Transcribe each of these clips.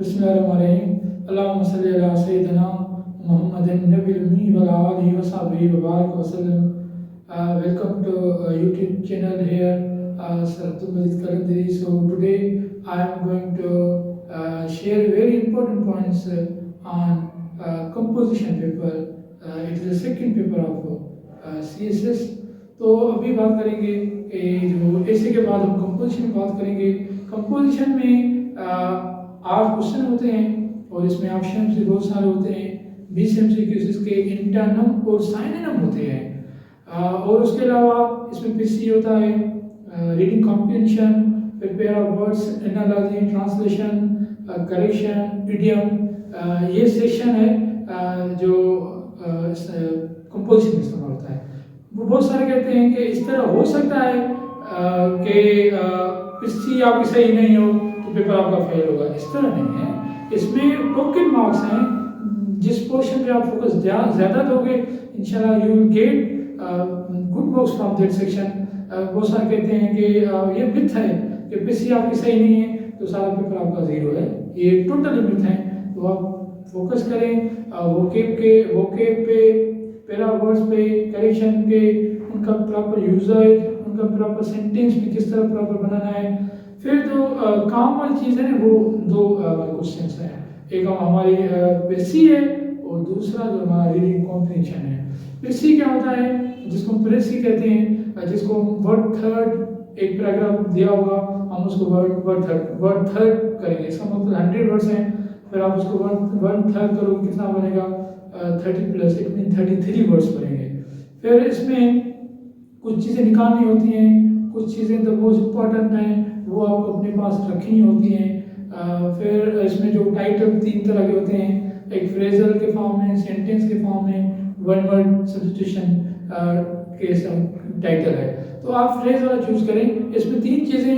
बिस्मिल्लाहिर्रहमानिर्रहीम। अल्लाहुम्मा सल्लि अला सय्यिदिना मुहम्मदिन नबिय्यिल उम्मी व अला आलिहि व सहबिहि व बारिक व सल्लम। Welcome to YouTube channel here, Saratul Majid Kalandari. So today I am going to share very important points on composition paper. It is the second paper of CSS. तो अभी बात करेंगे जो ऐसे के बाद हम कंपोजिशन में बात करेंगे। कंपोजिशन में 8 क्वेश्चन होते हैं और इसमें ऑप्शन भी बहुत सारे होते हैं। 20 MCQ इसके इंटरनम और साइनम होते हैं। और उसके अलावा इसमें पीसी होता है, रीडिंग कॉम्प्रिहेंशन, फिर pair of words, analogy, translation, correction, idiom. ये सेक्शन है जो कंपोजिशन में इस्तेमाल होता है। बहुत सारे कहते हैं कि इस तरह हो सकता है कि पीसी आपकी सही नहीं हो तो पेपर आपका फेल होगा। इस तरह नहीं है, इसमें टोकन मार्क्स हैं। जिस पोर्शन पे आप फोकस ज़्यादा दोगे इंशाल्लाह you will get good marks from that section. बहुत सारे कहते हैं कि ये मिथ है कि पीसी आपकी सही नहीं है तो सारा पेपर आपका ज़ीरो है। ये टोटली मिथ है। तो आप फोकस करें वोकेब पे, पैरा वर्ड्स पे, करेक्शन पे, उनका प्रॉपर यूजेज, उनका प्रॉपर सेंटेंस भी किस तरह प्रॉपर बनाना है। फिर जो काम वाली चीज़ है ना वो 2 क्वेश्चंस हैं। एक हमारी पीसी है और दूसरा जो हमारा रीडिंग कॉम्प्रिहेंशन है। पीसी क्या होता है, जिसको पीसी कहते हैं, जिसको वर्ड थर्ड एक पैराग्राफ दिया होगा हम उसको वर्ड थर्ड करेंगे। इसका मतलब 100 वर्ड्स हैं, फिर आप उसको वर्ड थर्ड करोगे कितना बनेगा 30 प्लस इट मीन 33 वर्ड्स बनेंगे। फिर इसमें कुछ चीज़ें निकालनी होती हैं, कुछ चीज़ें तो मोस्ट इम्पॉर्टेंट हैं वो आपको अपने पास रखनी होती हैं। फिर इसमें जो टाइटल 3 तरह के होते हैं, एक फ्रेजल के फॉर्म में, सेंटेंस के फॉर्म में, वन वर्ड सब्स्टिट्यूशन के टाइटल है। तो आप फ्रेज वाला चूज करें। इसमें 3 चीज़ें,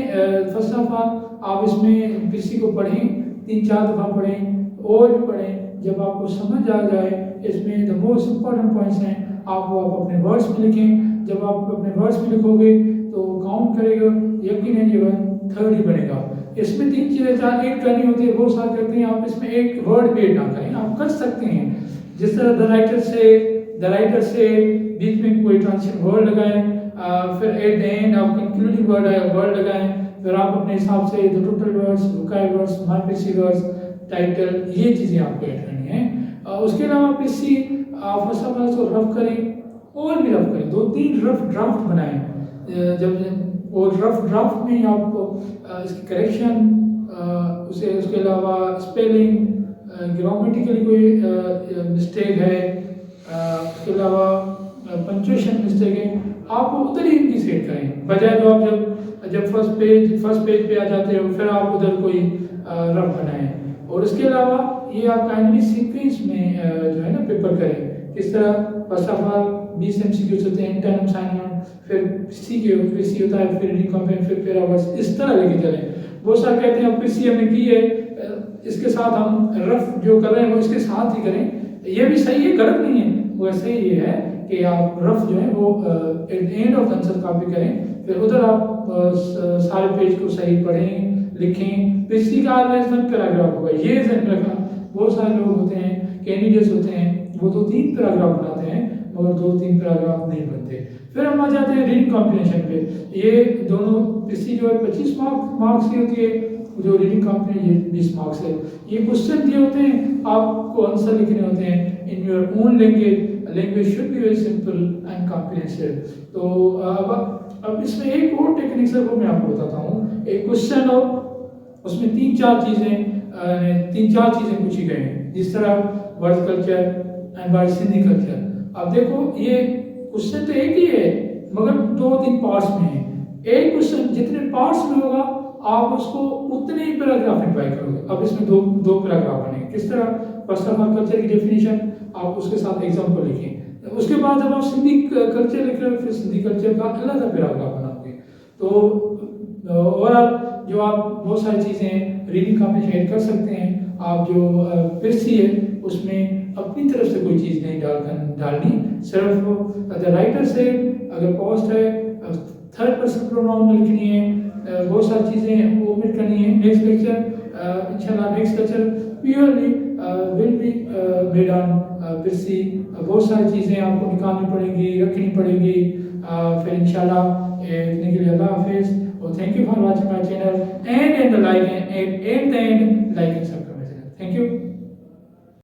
फर्स्ट ऑफ ऑल आप इसमें पीसी को पढ़ें, 3-4 दफ़ा पढ़ें और भी पढ़ें। जब आपको समझ आ जाए इसमें द मोस्ट इम्पॉर्टेंट पॉइंट्स हैं आप अपने वर्ड्स में लिखें। जब आप अपने वर्ड्स में लिखोगे तो काउंट करेगा, यकीनन ये 1/3 ही बनेगा। इसमें 3 चीज़ें 4 ऐड करनी होती है। बहुत सारे करते हैं आप इसमें एक वर्ड भी ऐड ना करें, आप कर सकते हैं। जिस तरह द राइटर से बीच में कोई ट्रांजिशन वर्ड लगाएं, फिर एट द एंड आप कंक्लूडिंग वर्ड लगाएं। फिर आप अपने हिसाब से the total words, vocab words, my PC words, title, ये चीज़ें आपको ऐड करनी है। उसके अलावा पीसी फर्स्ट ऑफ ऑल इसको रफ करें और भी रफ करें, 2-3 रफ ड्राफ्ट बनाएं। जब और रफ ड्राफ्ट में आपको इसकी करेक्शन, उसके अलावा स्पेलिंग, ग्रामेटिकली कोई मिस्टेक है, उसके अलावा पंक्चुएशन मिस्टेक है, आपको उधर ही इनकी सेट करें। बजाय तो आप जब फर्स्ट पेज पे आ जाते हो फिर आप उधर कोई रफ बनाएं। और इसके अलावा ये आप काइंडली सीक्वेंस में जो है ना पेपर करें। किस तरह, फर्स्ट ऑफ ऑल 20 MCQ होते हैं, इंटरनम, साइनम, फिर पीसी होता है, फिर रीडिंग कॉम्प्रिहेंशन, फिर पैरा वर्ड्स, इस तरह लेके चलें। बहुत सारे कहते हैं पीसी हमने की है, इसके साथ हम रफ जो कर रहे हैं वो इसके साथ ही करें। ये भी सही है, गलत नहीं है। वैसे ये है कि आप रफ जो है वो at the end of the answer copy करें, फिर उधर आप सारे पेज को सही पढ़ें, लिखें। पीसी का ऑलवेज 1 पैराग्राफ होगा, ये ध्यान रखना। बहुत सारे लोग होते हैं, कैंडिडेट्स होते हैं, वो 2-3 पैराग्राफ बनाते हैं मगर 2-3 पैराग्राफ नहीं बनते। फिर हम आ जाते हैं रीडिंग कॉम्प्रिहेंशन पे। ये दोनों पीसी जो है 25 मार्क्स की होती है, जो रीडिंग कॉम्प्रिहेंशन ये 20 मार्क्स है। ये क्वेश्चन दिए होते हैं, आपको आंसर लिखने होते हैं in your own language should be very simple and comprehensive. तो अब इसमें एक और टेक्निक सर वो मैं आपको बताता हूँ। एक क्वेश्चन हो उसमें 3-4 चीज़ें पूछी गई हैं, जिस तरह word culture and word Sindhi culture. अब देखो ये क्वेश्चन तो एक ही है मगर 2-3 पार्ट्स में है। एक क्वेश्चन जितने पार्ट्स में होगा आप उसको उतने ही पैराग्राफ में ट्राई करोगे। अब इसमें दो पैराग्राफ बने। किस तरह, फर्स्ट ऑफ ऑल कल्चर की डेफिनेशन, आप उसके साथ एग्जांपल लिखें। उसके बाद जब आप सिंधी कल्चर लिख रहे हो फिर सिंधी कल्चर का अलग सा पैराग्राफ बनाओगे। तो ओवरऑल जो आप बहुत सारी चीज़ें रीडिंग कॉम्प्रिहेंशन ऐड कर सकते हैं। आप जो पीसी है उसमें अपनी तरफ से कोई चीज़ नहीं डालनी, सिर्फ द राइटर से अगर पोस्ट है 3rd पर्सन प्रोनाउन में लिखनी है। बहुत सारी चीज़ें ओमिट करनी है। नेक्स्ट लेक्चर इंशाल्लाह next lecture purely will be made on piracy. बहुत सारी चीज़ें आपको निकालनी पड़ेंगी, रखनी पड़ेंगी। फिर इंशाल्लाह इतने के लिए अल्लाह हाफिज़ और thank you for watching my channel and the like and like and subscribe. Thank you.